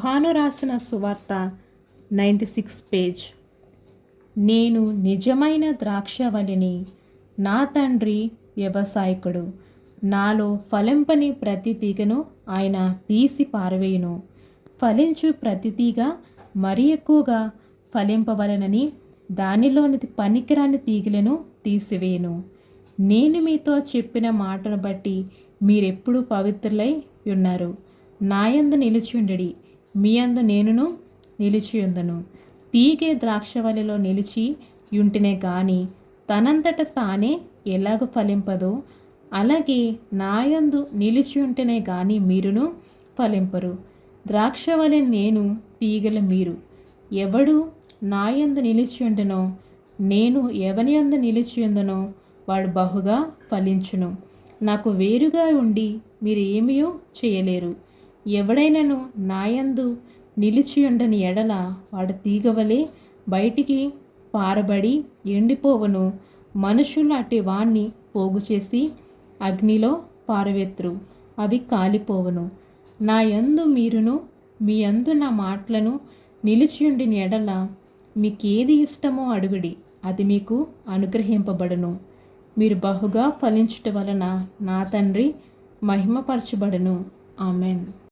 యోహాను రాసిన సువార్త 96 పేజ్. నేను నిజమైన ద్రాక్షవల్లిని, నా తండ్రి వ్యవసాయకుడు. నాలో ఫలింపని ప్రతి తీగను ఆయన తీసి పారవేయును. ఫలించు ప్రతి తీగ మరి ఎక్కువగా ఫలింపవలనని దానిలోని పనికిరాని తీగలను తీసివేయును. నేను మీతో చెప్పిన మాటను బట్టి మీరెప్పుడు పవిత్రులై ఉన్నారు. నాయందు నిలిచియుండుడి, మీ అందు నేనును నిలిచియుందును. తీగె ద్రాక్షవల్లిలో నిలిచి యుంటేనే గాని తనంతట తానే ఎలాగ ఫలింపదో, అలాగే నాయందు నిలిచియుంటేనే గాని మీరును ఫలింపరు. ద్రాక్షవల్లి నేను, తీగల మీరు. ఎవడు నాయందు నిలిచియుండునో, నేను ఎవని యందు నిలిచియుందునో వాడు బహుగా ఫలించును. నాకు వేరుగా ఉండి మీరు ఏమీయూ చేయలేరు. ఎవడైనను నాయందు నిలిచియుండని ఎడల వాడు తీగవలే బయటికి పారబడి ఎండిపోవను. మనుషులు అట్టి వాణ్ణి పోగు చేసి అగ్నిలో పారవేత్తురు, అవి కాలిపోవును. నా యందు మీరును మీ యందు నా మాటలను నిలిచియుండిన ఎడల మీకేది ఇష్టమో అడుగుడి, అది మీకు అనుగ్రహింపబడును. మీరు బహుగా ఫలించుట వలన నా తండ్రి మహిమపరచబడును. ఆమెన్.